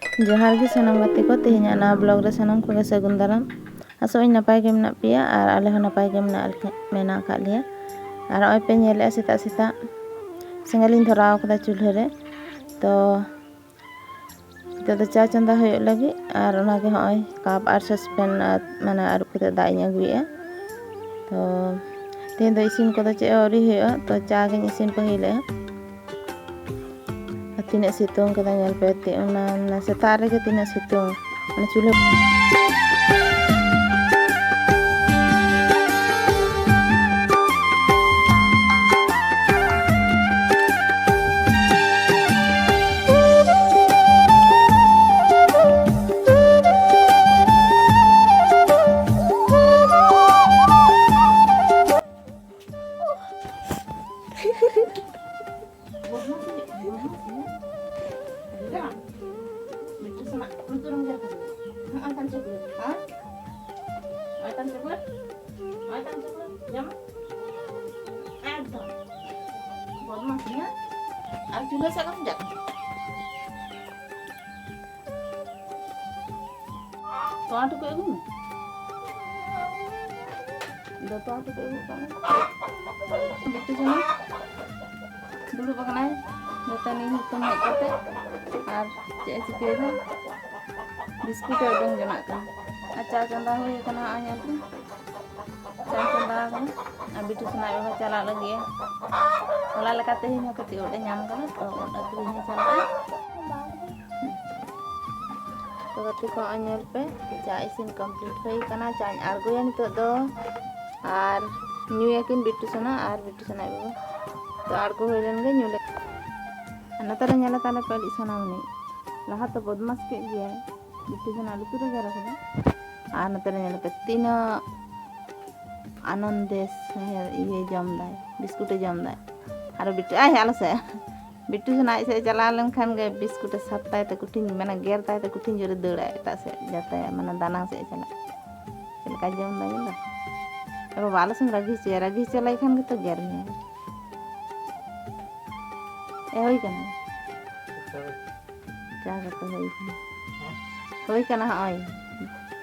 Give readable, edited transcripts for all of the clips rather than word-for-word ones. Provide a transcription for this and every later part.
जोहार गे सानाम गाते को तेहें ना ब्लॉग रे सानाम को सगुन दाराम आसोई नपाय गे मेना पेया और आले हो नपाय गे मेना का लिया और ओय पे नेले सेता सेता सेंगलिन धराव कदा चूल्हा रे तो तो चा चंदा होय लगी और ओना गे होय कप और सस्पेन माने आरुप कते दा इन अगुया तो तेहें दो इसिन को चे औरी होय तो चा गे इसिन को हेले तीना सितों कदा नेल पे ते ओना सेता रे गे तीना सितों माने चूल्हा चूल्हा से कम जा तो आटो को एगु दो तो आटो को एगु का बिट्टू जमा दुड़ू बकनाय दतनी हुतम हेज कते और चे चिके दो बिस्कुट उडंग जना का अच्छा चंदा होय कना आया तू चा चंदा का बिट्टू सना बाबा चला लगे होला लकाते ही कति ओडे नाम कना तो ओडा तु ही चला तो कति को अनल पे चा इसिन कंप्लीट होई कना चा आरगोया नितो दो और न्यू याकिन बिट्टू सना बाबा तो आरगो होइलन गे न्यू ले नतरे नेला ताले पेली सना उनी लहा तो बदमाश के गया बिट्टू सना लुतु रे गरा को आ नतरे नेला पे तीन आनंदेस ये जमदाय बिस्कुट जमदाय और बिट्टू आय आलो से बिट्टू सना से चला लन खान गे बिस्कुट सत्ताय ते कुटिन माने गेरताय ते कुटिन जोरे दौड़ाय एटा से जाते माने दाना से चला चलका जमदाय ला अब बाला संग रागी चलाई खान गे तो गेर में ए होई कना जा तो होई कना होई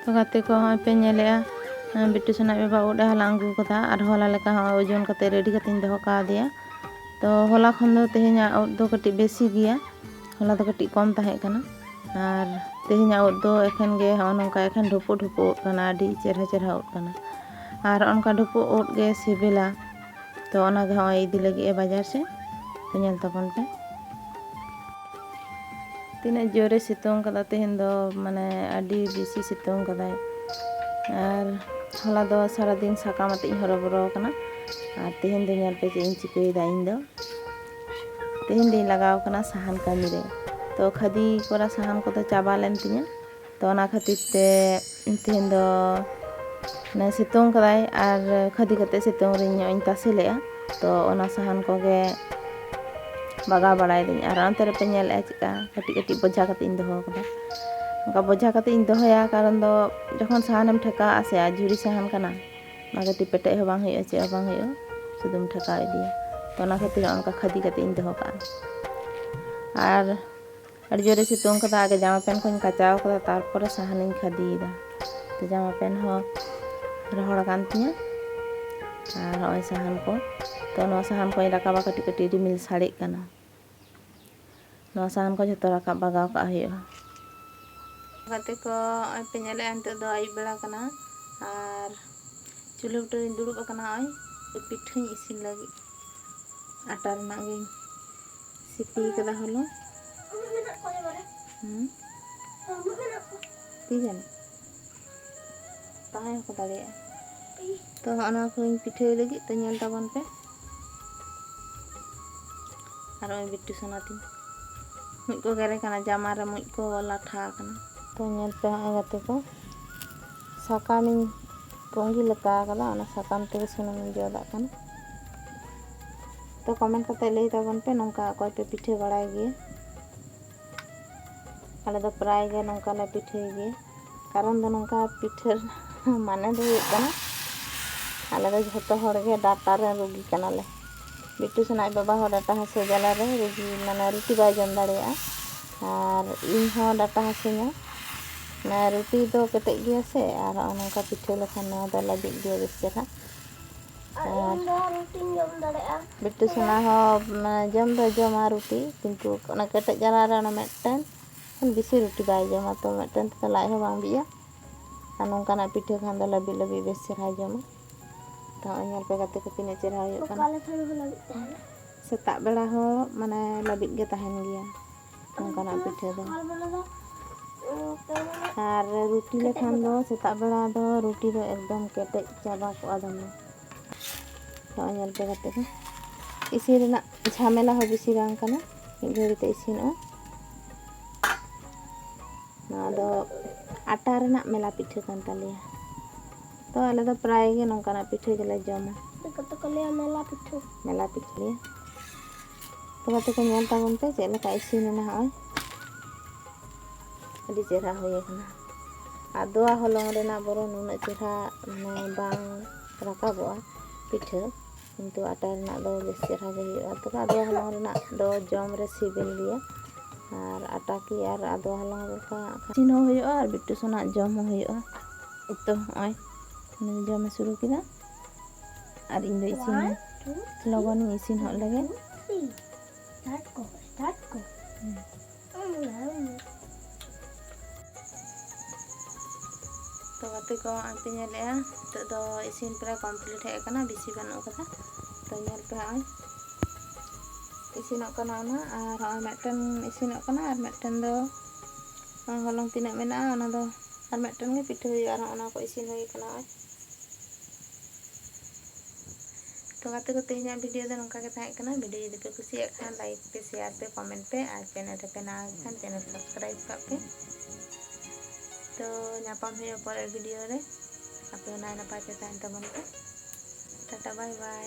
तो गाते को होय पे नेले बिट्टू सना बाबा ओडे हला अंगू कथा और होला लेका ओजन कते रेडी कते दो का दिया तो होला खन दो तेहेኛ ओट दो कटी बेसी गिया होला दो कटी कम ताहे कना और तेहेኛ ओट दो एखन गे नोंका एखन ढुपो ढुपो ओट कना आडी चेहरा चेहरा ओट कना और ओनका ढुपो ओट गे सिबिला तो ओना गे होय इदी लगी ए बाजार से तो नेल तबन पे तीना जोरे सितों कदा तेहेन दो माने आडी बेसी सितों कदा और होला दो सारा दिन साकामते इन हरबरो कना और तेहेन दो नेल पे इन चिकई दा इन दो तेहेन दिन लगाव कना साहान कामी रे तो खदी कोरा साहान को तो चाबा लेन तिया तो ओना खातिर ते तेहेन दो ने सितों कदाय और खदी कते सितों रे इन तासे लेया तो ओना साहान को गे बागा बड़ाय दिन और अंते रे पे नेल एचका कटी कटी बोझा कते इन दो कदा उनका बोझा कते इन दोया कारण दो जखन साहानम ठेका आसे झुरी साहान कना मागटी पेटे हो बांग होय चे बांग होय सुदुम ठेका इदिया तो ना खातिर उनका खदी कते इन दो का और अड़ी जोरे सितों कदा आगे जामा पेन को कचाव कदा तारपर साहान इन खदीदा तो जामा पेन हो रहोड़ कान तिया और ओय साहान को तो नो साहान को राकाबा कटी कटी रिमिल साड़े कना नो साहान को जतो राका बागाव का होय गाते को पे नेले अंते दो आई बेड़ा कना और चूल्हा उटे दुड़ुब कना ओय पिठाई इसिन लगी आटा रना गे सिपी कदा हलो ती जाने ताहे को दाड़े तो ओना को पिठाई लगी तो नेल ताबन पे और ओय बिट्टू सनाती मुई को गेरे कना जामा रे मुई को लाठा कना तो नेल पे आगते को साकामिन पोंगी लगा कला ओना साकाम ते सुनम जोदा कना तो कमेंट करते लई ताबन पे नोंका कोई पे पिठे बड़ाय गे आले दो प्राय गे नोंका ले पिठे गे कारण दो नोंका पिठे माने दो कना आले दो झोतो हड़ गे डाटा रे रोगी कना ले बिट्टू सनाय बाबा हो डाटा हसे जला रे रोगी माने रुटी बाय जम दाड़िया আর ᱤᱧ ᱦᱚᱸ ᱰᱟᱴᱟ ᱦᱟᱹᱥᱩᱧᱟ ᱨᱩᱴᱤ ᱫᱚ ᱠᱮᱴᱮᱡ ᱜᱮᱭᱟ ᱥᱮ ᱟᱨ ᱱᱚᱝᱠᱟ ᱯᱤᱴᱷᱟᱹ ᱞᱮᱠᱷᱟᱱ ᱱᱚᱣᱟ ᱫᱚ ᱞᱟᱹᱵᱤᱫ ᱜᱮᱭᱟ ᱵᱮᱥ ᱪᱮᱦᱨᱟ ᱟᱨ ᱨᱩᱴᱤᱧ ᱡᱚᱢ ᱫᱟᱲᱮᱭᱟᱜᱼᱟ ᱵᱤᱴᱩ ᱥᱚᱱᱟ ᱦᱚᱸ ᱡᱚᱢ ᱫᱚ ᱡᱚᱢᱟ ᱨᱩᱴᱤ ᱠᱤᱱᱛᱩ ᱚᱱᱟ ᱠᱮᱴᱮᱡ ᱡᱟᱞᱟ ᱨᱮ ᱚᱱᱟ ᱢᱤᱫᱴᱮᱱ ᱵᱮᱥᱤ ᱨᱩᱴᱤ ᱵᱟᱭ ᱡᱚᱢᱟ ᱛᱚ ᱢᱤᱫᱴᱮᱱ ᱛᱮᱫᱚ ᱞᱟᱡ ᱦᱚᱸ ᱵᱟᱝ ᱵᱤᱜᱼᱟ ᱟᱨ ᱱᱚᱝᱠᱟᱱᱟᱜ ᱯᱤᱴᱷᱟᱹ ᱠᱷᱟᱱ ᱫᱚ ᱞᱟᱹᱵᱤᱫ ᱞᱟᱹᱵᱤᱫ ᱵᱮᱥ ᱪᱮᱦᱨᱟᱭ ᱡᱚᱢᱟ ᱛᱚ ᱧᱮᱞ ᱯᱮ ᱜᱟᱛᱮ ᱠᱚ ᱛᱤᱱᱟᱹᱜ ᱪᱮᱦᱨᱟ ᱦᱩᱭᱩᱜ ᱠᱟᱱᱟ ᱥᱮᱛᱟᱜ ᱵᱮᱲᱟ ᱦᱚᱸ ᱢᱟᱱᱮ ᱞᱟᱹᱵᱤᱫ ᱜᱮ ᱛᱟᱦᱮᱱ ᱜᱮᱭᱟ ᱱᱚᱝᱠᱟᱱᱟᱜ ᱯᱤᱴᱷᱟᱹ ᱫᱚ ᱟᱨ ᱨᱩᱴᱤ ᱞᱮᱠᱷᱟᱱ ᱫᱚ ᱥᱮᱛᱟᱜ ᱵᱮᱲᱟ ᱫᱚ ᱨᱩᱴᱤ ᱫᱚ ᱮᱠᱫᱚᱢ ᱠᱮᱴᱮᱡ ᱪᱟᱵᱟ ᱠᱚᱜᱼᱟ ᱫᱚᱢᱮ ᱱᱚᱜᱼᱚᱭ ᱧᱮᱞ ᱯᱮ ᱜᱟᱛᱮ ᱠᱚ ᱤᱥᱤᱱ ᱨᱮᱱᱟᱜ ঝামেলা ᱦᱚᱸ ᱵᱮᱥᱤ ᱵᱟᱝ ᱠᱟᱱᱟ ᱢᱤᱫ ᱜᱷᱟᱹᱲᱤᱡ ᱛᱮ ᱤᱥᱤᱱᱚᱜᱼᱟ ᱱᱚᱣᱟ ᱫᱚ ᱟᱴᱟ ᱨᱮᱱᱟᱜ ᱢᱮᱞᱟ ᱯᱤᱴᱷᱟᱹ ᱠᱟᱱ ᱛᱟᱞᱮᱭᱟ तो आले दो प्राय गे नोंकाना पिठे गेले जमा कत को ले मेला पिठे तो कत को नेल ताबन पे चेले का इसिन ना होय अडी चेहरा होय कना आदोआ हलंग रेना बरो नुना चेहरा माने बांग राकाबोआ पिठे किंतु आटा रेना दो बेस चेहरा गे हुआ तो आदोआ हलंग रेना दो जम रे सिबिल लिया और आटा की और आदोआ हलंग का इसिन हो हुआ और बिट्टू सोना जम हो हुआ तो होय जम शुरू किया और इन इसिन लगन इसिन हो लगे स्टार्ट को तो गाते को आते नेले तो दो इसिन पूरा कंप्लीट है कना बेसी बनो कदा तो नेल पे आय इसिन कना ना और मेटन इसिन कना और मेटन दो हलंग तिना मेना ओना दो और मेटन गे पिठे और ओना को इसिन होय कना तो गाते को तेहना वीडियो दो नोंका के ताहे कना वीडियो यदि पे कुसिया खान लाइक पे शेयर पे कमेंट पे और चैनल रे पे ना खान चैनल सब्सक्राइब का पे तो नापाम हुई पर वीडियो रे आपे नाय नपाय पे ताहे तबन पे टाटा बाय बाय।